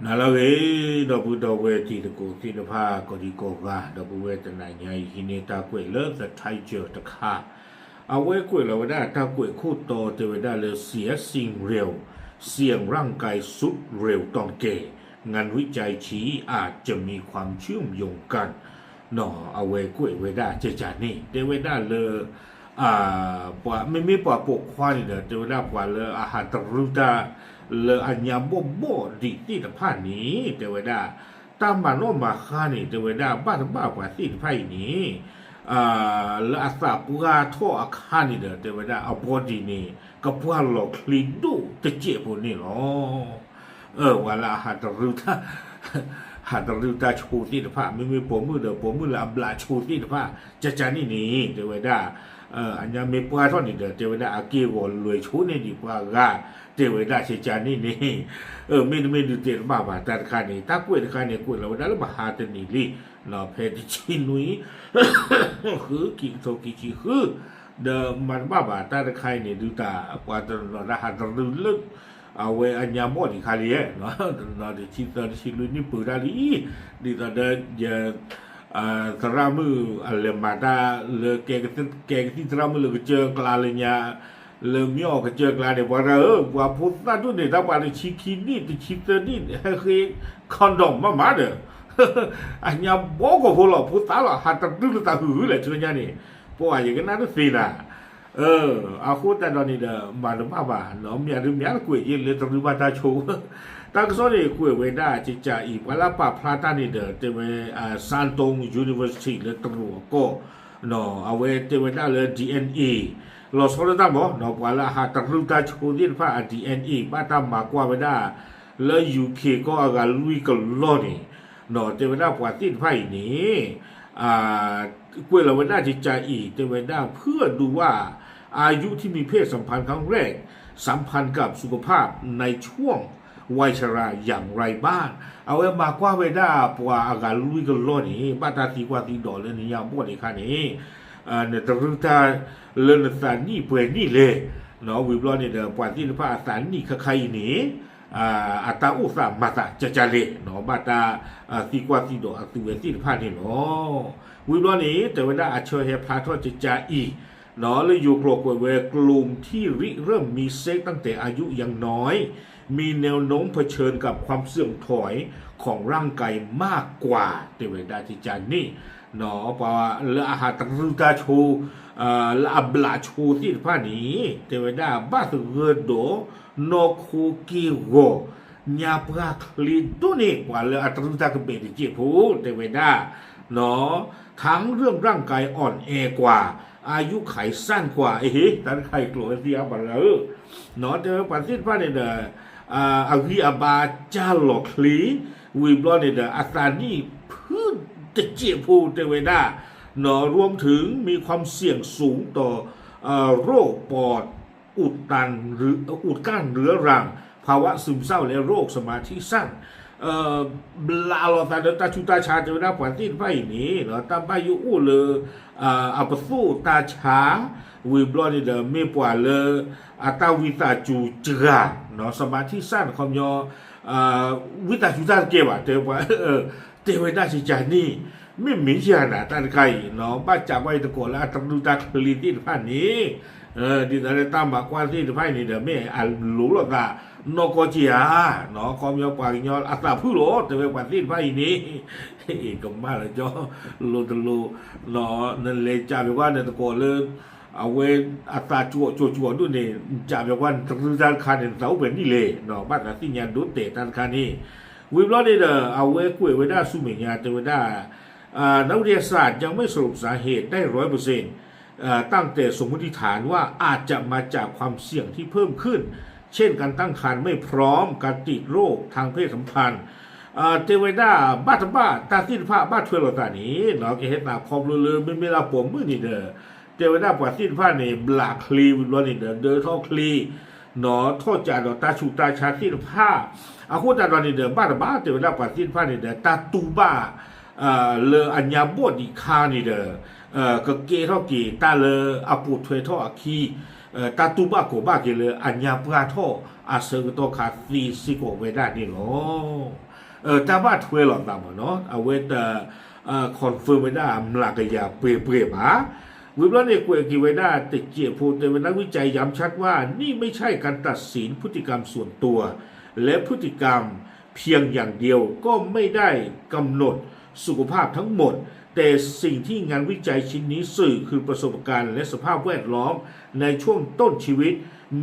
နာလဝေတော့ဘူးတော့ဝဲတီတကိုစီတဖာကိုဒီကိုကတော့ဘူးဝဲတနိုင်ညာဟိနေတာကွေလောသထိုက်ကျော်တခါအဝဲကွေလောဒါတာကွေခုတော်တေဝဒါလေစီယစင်เร็วเสียงร่างกายสุดเร็วตอนเกงานวิจัยชี้อาจจะมีความเชื่อมโยงกันเนาะเอาไว้กล้วยไว้ได้เจจานี่เดไว้ได้เลยปว่าไม่มีปว่าปกควายเด้อเดไว้ได้ปว่าเลยอาหารตรุตาเลยอัญญาบ่บ่ดิที่ตะผ่านนี้เดไว้ได้ตามมาโนมาค่านี่เดไว้ได้บ้านบ้ากว่าที่ตะผ่านนี้แล้วอาสาปุกาท่ออาคารนี่เด้อเดไว้ได้เอาบอดีนี่ก็พวกหลอกคลีดูตะเจี๊ยบพวกนี้เนาะวันละหาตรุตาหาตรุตาชูที่ตะผ่านไม่มีผมมือเด้อผมมือละอับลาชูที่ตะผ่านจะจานี่เดไว้ได้อันยังมีปลาท่อนนี่เด้อเทวดาอากีวอรวยชูนี่ดีปลากาเทวดาเชจานี่ไม่ดูเตะบ้าบ้าแต่คันนี่ถ้ากล้วยคันนี่กล้วยเราได้แล้วมาหาตนี่ลีเนาะเพชรชินุยคือกิโตกิชิคือเดิมมันบ้าบ้าแต่คันนี่ดูตากว่าตเราได้หาตรึลึกเอาไว้อันยามอดีคาลีเนาะเราได้ชิลุยนี่ปืนได้ดีตอนเดินอย่าteramu lemada le kek teramu le kerja kelalanya le mio kerja kelal dia buat putra tu ni dapat ada ciki ni tu cita ni kondom mama ada hanya bogo pula putra lah hatta dulu tahu lah cerita ni pokok aja kena tu sih lah aku tak ada ni dah malam apa nom ya kuih je le terlibat dah showตั้งโซนี่คุยไว้ได้จิจ่าอีกว่าละป่าพระตานี่เด้อเตเวซานตง University เลยตรัวก็เนาะเอาไว้เตเวได้เลย DNA เราสอนได้บ่เนาะว่าละหาตรุตาชูดินพระ DNA บ้าตามมากว่าไว้ได้แล้ว UK ก็อาการลุยกันล้อนี่เนาะเตเวได้กว่าติดไผนี่คุยเราไว้ได้จิจ่าอีกเตเวได้เพื่อดูว่าอายุที่มีเพศสัมพันธ์ครั้งแรกสัมพันธ์กับสุขภาพในช่วงวัยชราอย่างไรบ้างเอาไว้มากว่าไว้ได้ปว่าอาการลุยกันล้อนี่บ้าตาตีกว่าตีดอกเลยนี่ยามบ่ได้ค่ะนี่เนี่ยตรึตาเรื่องสารนี่เปื่อยนี่เลยเนาะวิบล้อนี่เด้อปว่าที่พระสารนี่ใครนี่อัตตาอุสามาตะจะเลเนาะบ้าตาตีกว่าตีดอกตัวเวที่พระนี่เนาะวิบล้อนี่แต่ว่าได้อาเชยพาทอจะจาอีเนาะเลยอยู่กลกเวกลุ่มที่เริ่มมีเซ็กตั้งแต่อายุยังน้อยมีแนวโน้มเผชิญกับความเสื่อมถอยของร่างกายมากกว่าเทวดาที่จานนี่เนาะเพราะว่าละอาหารตรุตาโชละอับลาโชที่ผ่านนี้เทวดาบ้าสุเกโดโนคูกิโกญาปราคลิตุนี่กว่าละอัตรุตากเบติจิพูเทวดาเนาะทั้งเรื่องร่างกายอ่อนแอกว่าอายุไขสั้นกว่าท่านใครกลัวเสียบ้างเลยเนาะแต่ปัจจุบันเนี่ยอาวิอาบาจาหลอกลีวิบลอนเนี่ยอาซานี่พื้นตะเจียพูเทวดาเนาะรวมถึงมีความเสี่ยงสูงต่อโรคปอดอุดตันหรืออุดกั้นเรื้อรังภาวะซึมเศร้าและโรคสมาธิสั้นลาลอตาเดตาชุตาชาเทวดาฝันที่ไพ่นี้เนาะตามไปอยู่อู้เลยอัปสู้ตาชาวิบลอนเนี่ยไม่ปว่าเลยอัตวิตาจูจราเนาะสมาธิสั้นความยอวิตาจูจราเก็บเทวะเทวดาชิจานี่ไม่มีเชียนะท่านใครเนาะบ้าจากไว้ตะโกนแล้วตำดูตาคลีที่ผ่านนี้ดินอะไรตามมากว่าที่ผ่านนี้เดี๋ยวไม่รู้หรอกอะนกเจียเนาะความยอปากยออัตราผู้โลแต่เป็นวันที่ผ่านนี้ก็มาแล้วจ้าโลตโลเนาะนั่นเลยจ่าแบบว่าเนี่ยตะโกนเลยเอาไว้อัตราจั่วด้วยเนี่ยจ่าแบบว่าธนาคารเนี่ยเสาเป็นนี่เลยเนาะบ้านที่ยันดูเตะธนาคารนี่วิบล้อนี่เด้อเอาไว้คุยไว้ได้สู้เหมือนกันแต่ว่าได้นักวิทยาศาสตร์ยังไม่สรุปสาเหตุได้100%ตั้งแต่สมมติฐานว่าอาจจะมาจากความเสี่ยงที่เพิ่มขึ้นเช่นการตั้งครรภ์ไม่พร้อมการติดโรคทางเพศสัมพันธ์เทวดาบ้าตาที่ผ้าบ้าช่วยเราตานี้เนาะเห็นหน้าคอมเลยไม่มีลาผมมือนี่เด้อเทวดาปัดที่ผ้าเนี่ยบลาคลีวิบล้อนี่เด้อเดินท่อคลีเนาะท่อจ่าเนาะตาชูตาชาที่ผ้าอาคูตาดอนนี่เด้อบ้าเทวดาปัดที่ผ้านี่เด้อตาตูบ้าเลออัญญาบดีคานี่เด้อกเกเท่ากี่ตาเลออาปูถวยท่ออาคีตาตูบ้าโกบ้าเกเลออัญญาปราท่ออาเซอร์ตัวขาดซีซิโกเวด้านี่เนาะ ตาบ้าถวยหลอกตามเนาะเอาไว้แต่คอนเฟิร์มไม่ได้มลากยาเปรียบมาวิบล้อเนี่ยกวยกิไว้ได้แต่เจียพูดแต่นักวิจัยย้ำชัดว่านี่ไม่ใช่การตัดสินพฤติกรรมส่วนตัวและพฤติกรรมเพียงอย่างเดียวก็ไม่ได้กำหนดสุขภาพทั้งหมดแต่สิ่งที่งานวิจัยชิ้นนี้สื่อคือประสบการณ์และสภาพแวดล้อมในช่วงต้นชีวิต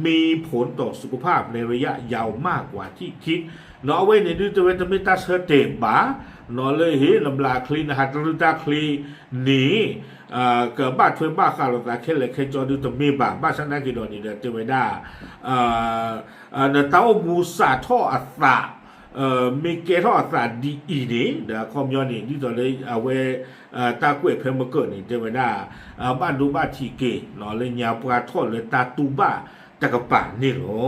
มีผลต่อสุขภาพในระยะยาวมากกว่าที่คิดเนาะไว้ในดูตัวเวทมิตาเสเตบาเนาะเลยเห็นลำลาคลีนะฮัตรุตาคลีหนีเกิดบ้าช่วยบ้าข่าวตาแค่เลยแค่จอดูตัวมีบ้าฉันนั่งกินดอนนี่เดี๋ยวเจอไว้ได้เนต้ามูซาท่ออัตตามีเกท่ออัตตาดีอีนี่เดี๋ยวคอมยอนนี่ที่ตัวเลยเอาไว้ตากล้วยเพลมเกิดนี่เจอไว้ได้บ้านดูบ้าทีเกเนาะเลยยาปลาทอดเลยตาตูบ้าตะกะป่านี่หรอ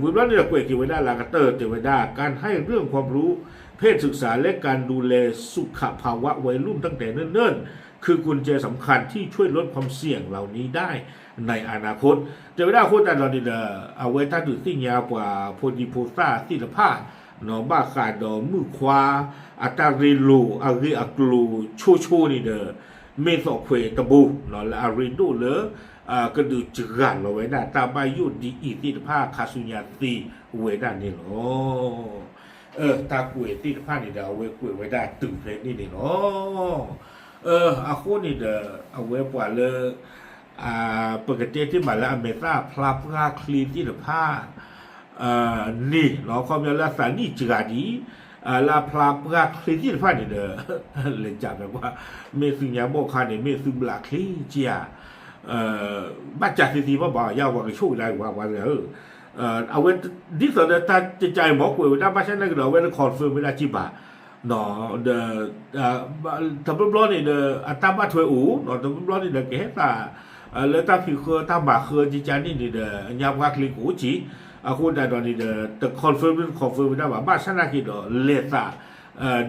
วิบล้อนี่เราเกวยกิไว้ได้ลากาเตอร์เจอไว้ได้การให้เรื่องความรู้เพศศึกษาและการดูแลสุขภาวะวัยรุ่นตั้งแต่เนิ่นๆคือกุญแจสำคัญที่ช่วยลดความเสี่ยงเหล่านี้ได้ในอนาคตเจอไว้ได้โคตรตอนนี้เอาไว้ถ้าดูสิ่งยาวกว่าโพดีโพซ่าศิลปะหนอบ้าขาดดอมือควาอัตาริลูอาริอักลูชูนี่เมสอเควตบูหนอและอาริดูเลยก็ดูจกันเราไว้ได้ตาบายุดีอีศิลปะคาสุญญาตีไว้ได้นี่หรอตากล้วยศิลปะนี่เอาไว้กล้วยไว้ได้ตึงเพลนี่นี่หรออาโคนี่เอาไว้ปว่าเลยปกติที่มาแล้วอเมริกาพลาปราคลีที่ละผ้านี่เนาะความยาวละสานี่จราดีลาพลาปราคลีที่ละผ้านี่เลยจับแบบว่าเมสุญญาโมคาเนี่ยเมสุบลาคลีเจียบ้าจัดทีว่าบ่ยาวว่าก็ช่วยได้ว่าเอาไว้ดิสเดตาจะใจหมอกวยได้บ้าฉันนั่นก็เอาไว้คอนเฟิร์มไม่ได้จิบะเนาะทับบล้อนี่อัตมาถวยอูเนาะทับบล้อนี่เกฮตาแล้วตาผิวคือตาบาคือจิจานี่ยามกักลิกูจีคุณได้ตอนนี้แต่คอนเฟิร์มได้ว่าบ้านฉันนักกินเลตา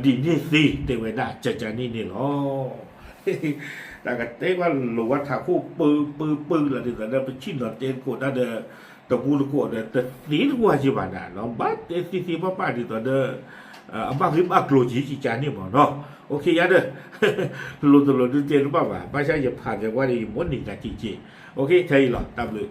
ดีนี่สิเทวดาจิจานี่นี่หรอแต่ก็เต้ว่าหรือว่าถ้าคู่ปืนอะไรต่างๆไปชิ้นหลอดเจนกดได้ตะปูตะกดแต่สีหัวจีบันนะเนาะบ้านสีป้าดีตัวบ้านริบอักโลจีจิจานี่หมดเนาะโอเคยัดลุตัวลุเจนรู้ป่าวว่าไม่ใช่จะผ่านจากว่าได้หมดหนึ่งกับจีโอเคใช่หรอตามเลย